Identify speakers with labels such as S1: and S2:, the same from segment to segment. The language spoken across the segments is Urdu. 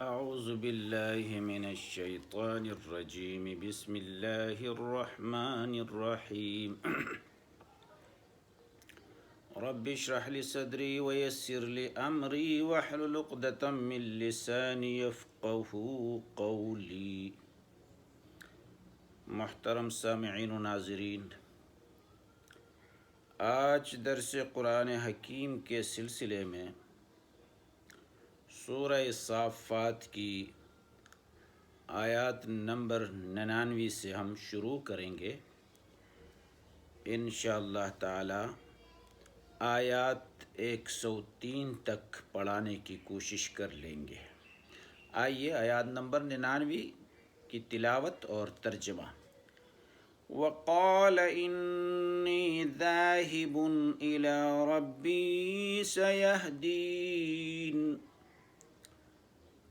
S1: أعوذ بالله من الشيطان الرجيم بسم الله الرحمن الرحيم رب اشرح لي صدري ويسر لي أمري واحلل عقدة من لساني يفقهوا قولي۔ محترم سامعین و ناظرین، آج درس قرآن حکیم کے سلسلے میں سورہ صافات کی آیات نمبر 99 سے ہم شروع کریں گے انشاءاللہ تعالی۔ آیات 103 تک پڑھانے کی کوشش کر لیں گے۔ آئیے آیات نمبر 99 کی تلاوت اور ترجمہ۔ وَقَالَ إِنِّي ذَاهِبٌ إِلَىٰ رَبِّي سَيَهْدِينِ۔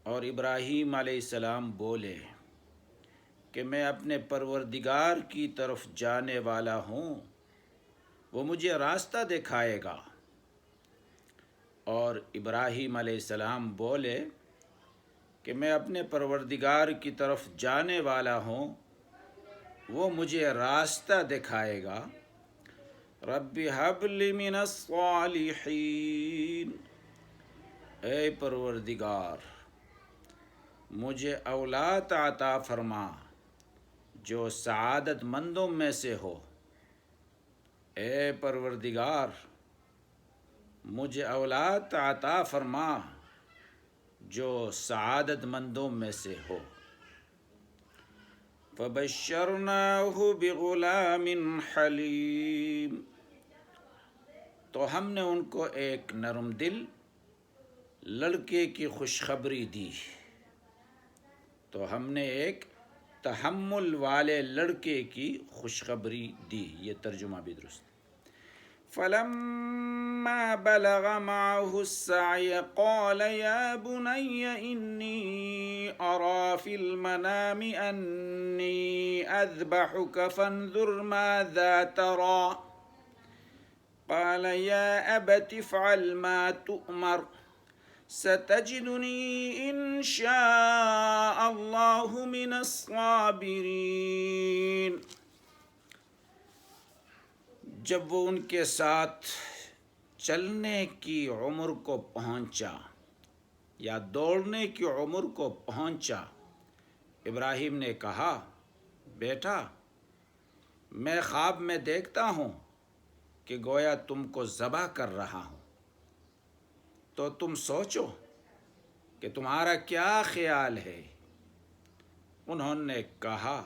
S1: اور ابراہیم علیہ السلام بولے کہ میں اپنے پروردگار کی طرف جانے والا ہوں، وہ مجھے راستہ دکھائے گا۔ اور ابراہیم علیہ السلام بولے کہ میں اپنے پروردگار کی طرف جانے والا ہوں، وہ مجھے راستہ دکھائے گا۔ رب ہب لی من الصالحین، اے پروردگار مجھے اولاد عطا فرما جو سعادت مندوں میں سے ہو۔ اے پروردگار مجھے اولاد عطا فرما جو سعادت مندوں میں سے ہو۔ فبشرناہ بغلام حلیم، تو ہم نے ان کو ایک نرم دل لڑکے کی خوشخبری دی۔ تو ہم نے ایک تحمل والے لڑکے کی خوشخبری دی۔ یہ ترجمہ بھی درست۔ فلما بلغ معه السعي قال يا بني إني أرى في المنام أني أذبحك فانظر ماذا ترى قال يا أبت افعل ما تؤمر ستجدني إن شاء الله من الصابرين۔ جب وہ ان کے ساتھ چلنے کی عمر کو پہنچا یا دوڑنے کی عمر کو پہنچا، ابراہیم نے کہا، بیٹا میں خواب میں دیکھتا ہوں کہ گویا تم کو ذبح کر رہا ہوں، تو تم سوچو کہ تمہارا کیا خیال ہے؟ انہوں نے کہا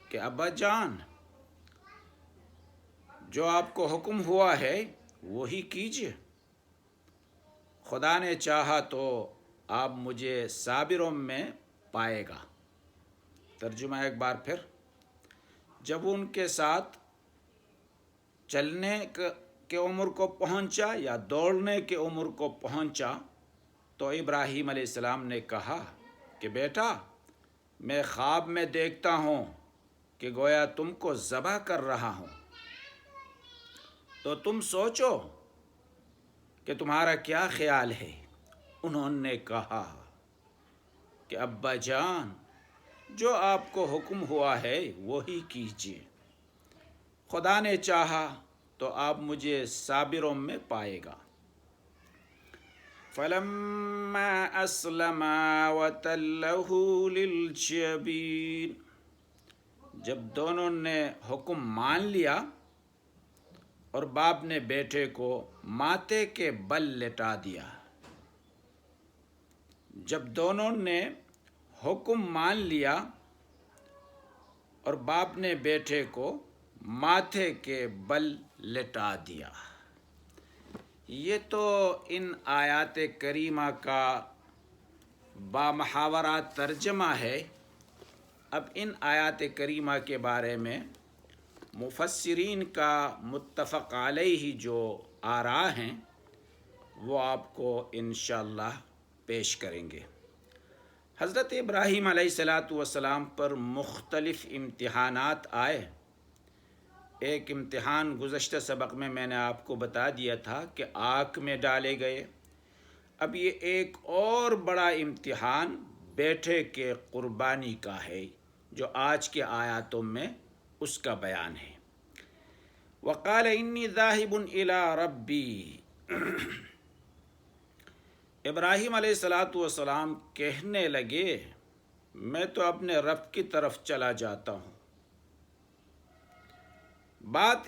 S1: کہ ابا جان، جو آپ کو حکم ہوا ہے وہی کیجیے، خدا نے چاہا تو آپ مجھے صابروں میں پائے گا۔ ترجمہ ایک بار پھر۔ جب ان کے ساتھ چلنے کے عمر کو پہنچا یا دوڑنے کے عمر کو پہنچا تو ابراہیم علیہ السلام نے کہا کہ بیٹا میں خواب میں دیکھتا ہوں کہ گویا تم کو ذبح کر رہا ہوں، تو تم سوچو کہ تمہارا کیا خیال ہے؟ انہوں نے کہا کہ ابا جان، جو آپ کو حکم ہوا ہے وہی کیجیے، خدا نے چاہا تو آپ مجھے صابروں میں پائے گا۔ فلما اسلما وتلہ للجبین، جب دونوں نے حکم مان لیا اور باپ نے بیٹے کو ماتھے کے بل لٹا دیا۔ جب دونوں نے حکم مان لیا اور باپ نے بیٹے کو ماتھے کے بل لٹا دیا۔ یہ تو ان آیات کریمہ کا بامحاورہ ترجمہ ہے۔ اب ان آیات کریمہ کے بارے میں مفسرین کا متفق علیہ جو آراء ہیں وہ آپ کو انشاءاللہ پیش کریں گے۔ حضرت ابراہیم علیہ السلام پر مختلف امتحانات آئے۔ ایک امتحان گزشتہ سبق میں نے آپ کو بتا دیا تھا کہ آگ میں ڈالے گئے، اب یہ ایک اور بڑا امتحان بیٹے کے قربانی کا ہے جو آج کے آیاتوں میں اس کا بیان ہے۔ وقال انی ذاہب الی ربی، ابراہیم علیہ السلام کہنے لگے میں تو اپنے رب کی طرف چلا جاتا ہوں۔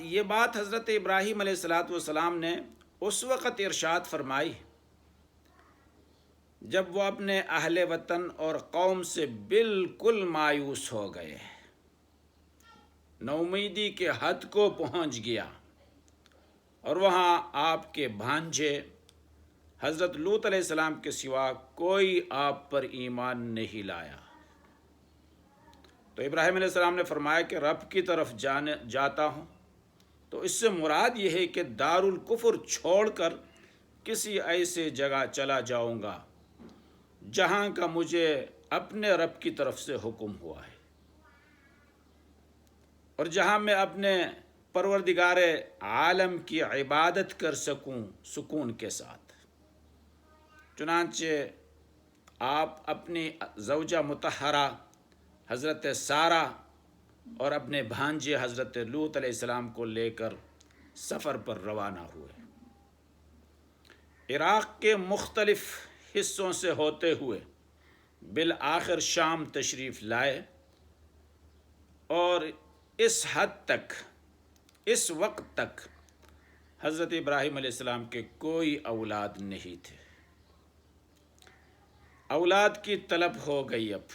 S1: یہ بات حضرت ابراہیم علیہ السلام نے اس وقت ارشاد فرمائی جب وہ اپنے اہل وطن اور قوم سے بالکل مایوس ہو گئے، نومیدی کے حد کو پہنچ گیا، اور وہاں آپ کے بھانجے حضرت لوط علیہ السلام کے سوا کوئی آپ پر ایمان نہیں لایا۔ تو ابراہیم علیہ السلام نے فرمایا کہ رب کی طرف جاتا ہوں، تو اس سے مراد یہ ہے کہ دار الکفر چھوڑ کر کسی ایسے جگہ چلا جاؤں گا جہاں کا مجھے اپنے رب کی طرف سے حکم ہوا ہے، اور جہاں میں اپنے پروردگار عالم کی عبادت کر سکوں سکون کے ساتھ۔ چنانچہ آپ اپنی زوجہ مطہرہ حضرت سارہ اور اپنے بھانجے حضرت لوط علیہ السلام کو لے کر سفر پر روانہ ہوئے۔ عراق کے مختلف حصوں سے ہوتے ہوئے بالآخر شام تشریف لائے، اور اس وقت تک حضرت ابراہیم علیہ السلام کے کوئی اولاد نہیں تھے۔ اولاد کی طلب ہو گئی۔ اب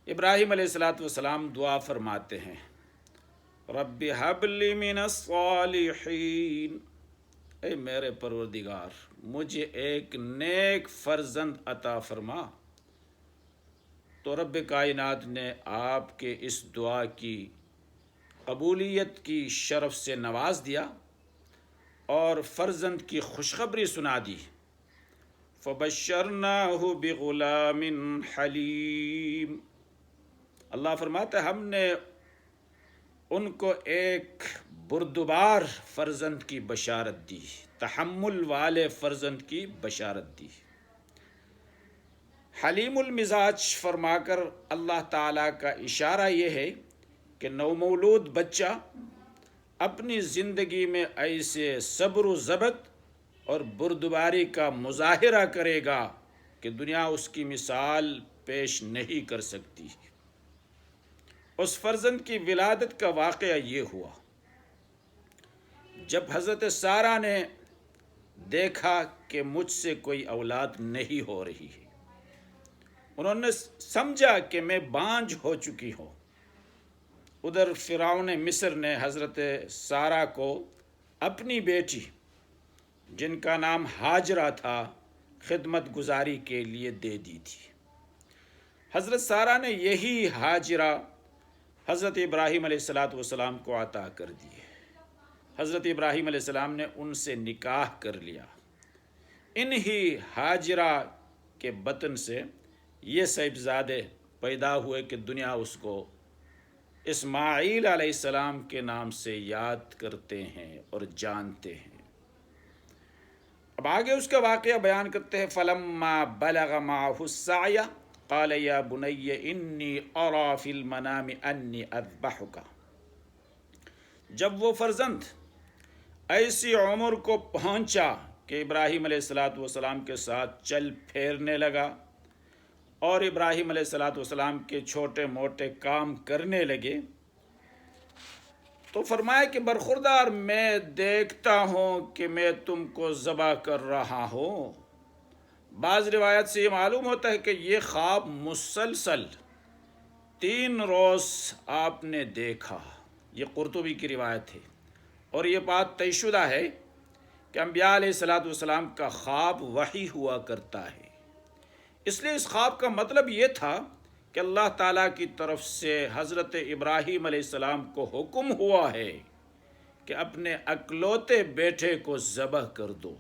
S1: ابراہیم علیہ السلام دعا فرماتے ہیں رب ہب لی من الصالحین، اے میرے پروردگار مجھے ایک نیک فرزند عطا فرما۔ تو رب کائنات نے آپ کے اس دعا کی قبولیت کی شرف سے نواز دیا اور فرزند کی خوشخبری سنا دی۔ فبشرناہ بغلام حلیم، اللہ فرماتا ہے ہم نے ان کو ایک بردبار فرزند کی بشارت دی، تحمل والے فرزند کی بشارت دی۔ حلیم المزاج فرما کر اللہ تعالیٰ کا اشارہ یہ ہے کہ نومولود بچہ اپنی زندگی میں ایسے صبر و ضبط اور بردباری کا مظاہرہ کرے گا کہ دنیا اس کی مثال پیش نہیں کر سکتی۔ اس فرزند کی ولادت کا واقعہ یہ ہوا جب حضرت سارہ نے دیکھا کہ مجھ سے کوئی اولاد نہیں ہو رہی ہے، انہوں نے سمجھا کہ میں بانجھ ہو چکی ہوں۔ ادھر فرعون مصر نے حضرت سارہ کو اپنی بیٹی جن کا نام ہاجرہ تھا خدمت گزاری کے لیے دے دی تھی۔ حضرت سارہ نے یہی ہاجرہ حضرت ابراہیم علیہ السلام کو عطا کر دی۔ حضرت ابراہیم علیہ السلام نے ان سے نکاح کر لیا۔ انہی ہاجرہ کے بطن سے یہ صاحبزادے پیدا ہوئے کہ دنیا اس کو اسماعیل علیہ السلام کے نام سے یاد کرتے ہیں اور جانتے ہیں۔ اب آگے اس کا واقعہ بیان کرتے ہیں فلما بلغ معه السعی قال یا بنی انی اری فی المنام انی اذبحک، جب وہ فرزند ایسی عمر کو پہنچا کہ ابراہیم علیہ السلام کے ساتھ چل پھیرنے لگا اور ابراہیم علیہ السلام کے چھوٹے موٹے کام کرنے لگے، تو فرمایا کہ برخوردار میں دیکھتا ہوں کہ میں تم کو ذبح کر رہا ہوں۔ بعض روایت سے یہ معلوم ہوتا ہے کہ یہ خواب مسلسل 3 روز آپ نے دیکھا، یہ قرطبی کی روایت ہے، اور یہ بات طے شدہ ہے کہ انبیاء علیہ السلام کا خواب وحی ہوا کرتا ہے۔ اس لیے اس خواب کا مطلب یہ تھا کہ اللہ تعالیٰ کی طرف سے حضرت ابراہیم علیہ السلام کو حکم ہوا ہے کہ اپنے اکلوتے بیٹے کو ذبح کر دو۔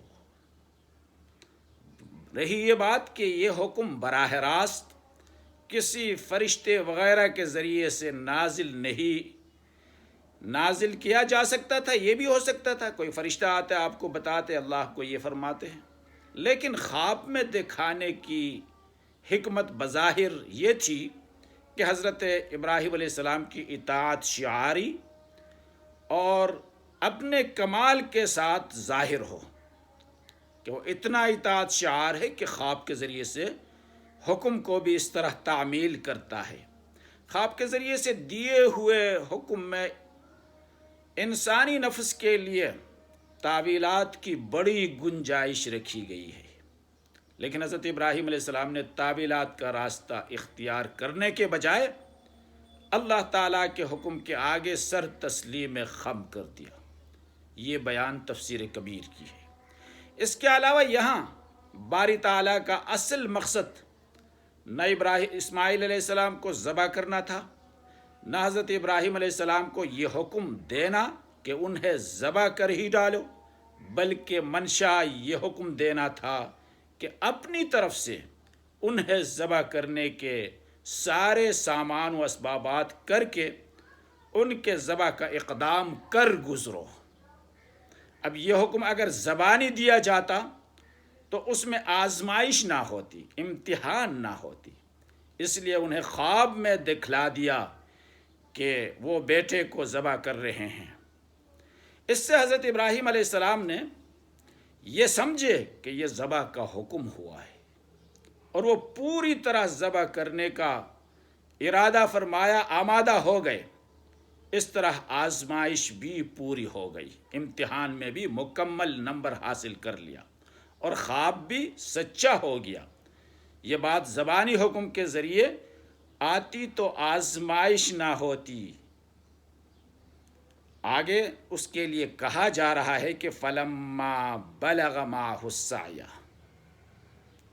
S1: رہی یہ بات کہ یہ حکم براہ راست کسی فرشتے وغیرہ کے ذریعے سے نازل نہیں، نازل کیا جا سکتا تھا، یہ بھی ہو سکتا تھا کوئی فرشتہ آتے آپ کو بتاتے اللہ کو یہ فرماتے ہیں، لیکن خواب میں دکھانے کی حکمت بظاہر یہ تھی کہ حضرت ابراہیم علیہ السلام کی اطاعت شعاری اور اپنے کمال کے ساتھ ظاہر ہو، کہ وہ اتنا اطاعت شعار ہے کہ خواب کے ذریعے سے حکم کو بھی اس طرح تعمیل کرتا ہے۔ خواب کے ذریعے سے دیے ہوئے حکم میں انسانی نفس کے لیے تعویلات کی بڑی گنجائش رکھی گئی ہے، لیکن حضرت ابراہیم علیہ السلام نے تعویلات کا راستہ اختیار کرنے کے بجائے اللہ تعالیٰ کے حکم کے آگے سر تسلیم خم کر دیا۔ یہ بیان تفسیر کبیر کی ہے۔ اس کے علاوہ یہاں باری تعالیٰ کا اصل مقصد نہ اسماعیل علیہ السلام کو ذبح کرنا تھا، نہ حضرت ابراہیم علیہ السلام کو یہ حکم دینا کہ انہیں ذبح کر ہی ڈالو، بلکہ منشا یہ حکم دینا تھا کہ اپنی طرف سے انہیں ذبح کرنے کے سارے سامان و اسبابات کر کے ان کے ذبح کا اقدام کر گزرو۔ اب یہ حکم اگر زبانی دیا جاتا تو اس میں آزمائش نہ ہوتی، امتحان نہ ہوتی، اس لیے انہیں خواب میں دکھلا دیا کہ وہ بیٹے کو ذبح کر رہے ہیں۔ اس سے حضرت ابراہیم علیہ السلام نے یہ سمجھے کہ یہ ذبح کا حکم ہوا ہے، اور وہ پوری طرح ذبح کرنے کا ارادہ فرمایا، آمادہ ہو گئے۔ اس طرح آزمائش بھی پوری ہو گئی، امتحان میں بھی مکمل نمبر حاصل کر لیا، اور خواب بھی سچا ہو گیا۔ یہ بات زبانی حکم کے ذریعے آتی تو آزمائش نہ ہوتی۔ آگے اس کے لیے کہا جا رہا ہے کہ فلما بلغ معہ السعی،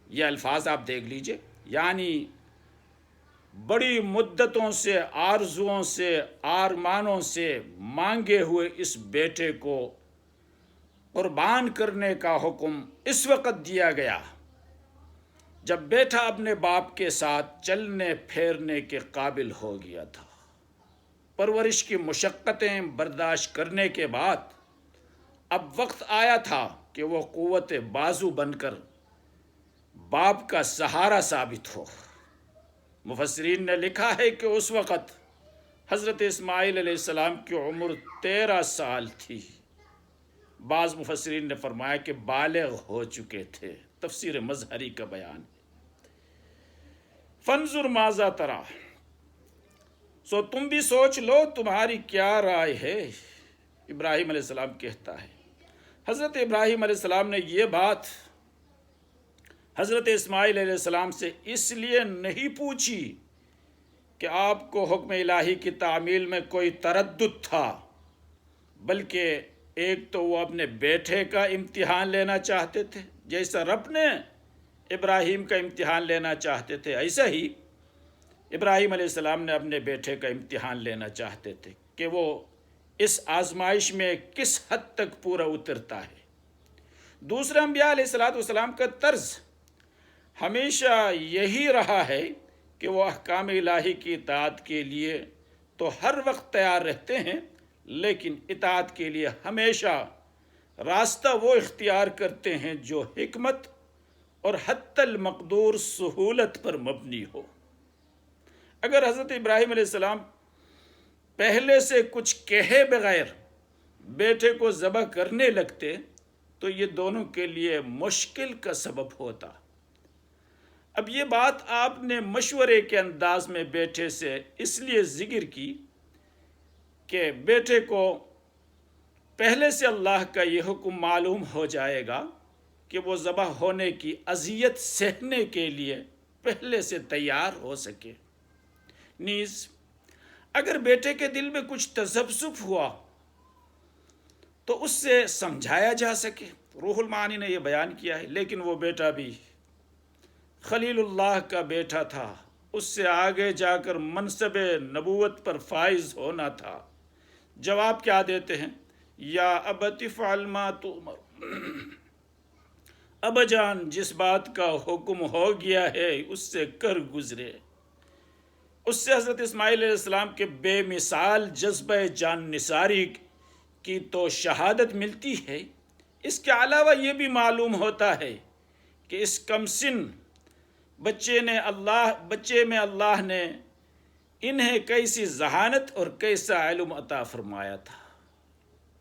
S1: یہ الفاظ آپ دیکھ لیجئے، یعنی بڑی مدتوں سے، آرزوؤں سے، آرمانوں سے مانگے ہوئے اس بیٹے کو قربان کرنے کا حکم اس وقت دیا گیا جب بیٹا اپنے باپ کے ساتھ چلنے پھیرنے کے قابل ہو گیا تھا۔ پرورش کی مشقتیں برداشت کرنے کے بعد اب وقت آیا تھا کہ وہ قوت بازو بن کر باپ کا سہارا ثابت ہو۔ مفسرین نے لکھا ہے کہ اس وقت حضرت اسماعیل علیہ السلام کی عمر 13 سال تھی۔ بعض مفسرین نے فرمایا کہ بالغ ہو چکے تھے، تفسیر مظہری کا بیان ہے۔ فانظر ماذا ترا، سو تم بھی سوچ لو تمہاری کیا رائے ہے، ابراہیم علیہ السلام کہتا ہے۔ حضرت ابراہیم علیہ السلام نے یہ بات حضرت اسماعیل علیہ السلام سے اس لیے نہیں پوچھی کہ آپ کو حکم الہی کی تعمیل میں کوئی تردد تھا، بلکہ ایک تو وہ اپنے بیٹے کا امتحان لینا چاہتے تھے، جیسا رب نے ابراہیم کا امتحان لینا چاہتے تھے، ایسا ہی ابراہیم علیہ السلام نے اپنے بیٹے کا امتحان لینا چاہتے تھے کہ وہ اس آزمائش میں کس حد تک پورا اترتا ہے۔ دوسرے انبیاء علیہ السلام کا طرز ہمیشہ یہی رہا ہے کہ وہ احکام الہی کی اطاعت کے لیے تو ہر وقت تیار رہتے ہیں، لیکن اطاعت کے لیے ہمیشہ راستہ وہ اختیار کرتے ہیں جو حکمت اور حتی المقدور سہولت پر مبنی ہو۔ اگر حضرت ابراہیم علیہ السلام پہلے سے کچھ کہے بغیر بیٹے کو ذبح کرنے لگتے تو یہ دونوں کے لیے مشکل کا سبب ہوتا۔ اب یہ بات آپ نے مشورے کے انداز میں بیٹے سے اس لیے ذکر کی کہ بیٹے کو پہلے سے اللہ کا یہ حکم معلوم ہو جائے گا کہ وہ ذبح ہونے کی اذیت سہنے کے لیے پہلے سے تیار ہو سکے۔ نیز اگر بیٹے کے دل میں کچھ تذبذب ہوا تو اس سے سمجھایا جا سکے۔ روح المعانی نے یہ بیان کیا ہے، لیکن وہ بیٹا بھی خلیل اللہ کا بیٹا تھا، اس سے آگے جا کر منصب نبوت پر فائز ہونا تھا۔ جواب کیا دیتے ہیں؟ یا ابت افعل ما تؤمر، ابا جان جس بات کا حکم ہو گیا ہے اس سے کر گزرے۔ اس سے حضرت اسماعیل علیہ السلام کے بے مثال جذبہ جان نثاری کی تو شہادت ملتی ہے، اس کے علاوہ یہ بھی معلوم ہوتا ہے کہ اس کم سن بچے میں اللہ نے انہیں کیسی ذہانت اور کیسا علم عطا فرمایا تھا۔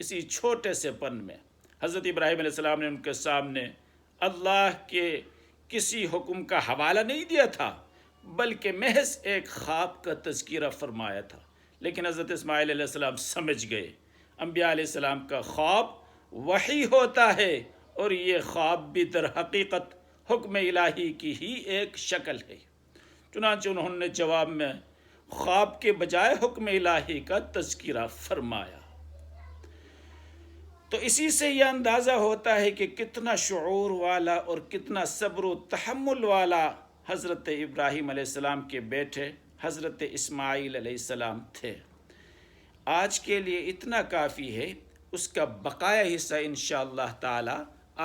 S1: اسی چھوٹے سے پن میں حضرت ابراہیم علیہ السلام نے ان کے سامنے اللہ کے کسی حکم کا حوالہ نہیں دیا تھا، بلکہ محض ایک خواب کا تذکرہ فرمایا تھا، لیکن حضرت اسماعیل علیہ السلام سمجھ گئے انبیاء علیہ السلام کا خواب وحی ہوتا ہے، اور یہ خواب بھی در حقیقت حکم الہی کی ہی ایک شکل ہے۔ چنانچہ انہوں نے جواب میں خواب کے بجائے حکم الہی کا تذکرہ فرمایا۔ تو اسی سے یہ اندازہ ہوتا ہے کہ کتنا شعور والا اور کتنا صبر و تحمل والا حضرت ابراہیم علیہ السلام کے بیٹے حضرت اسماعیل علیہ السلام تھے۔ آج کے لیے اتنا کافی ہے، اس کا بقایا حصہ انشاءاللہ تعالی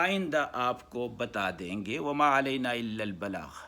S1: آئندہ آپ کو بتا دیں گے۔ وما علینا الا البلاغ۔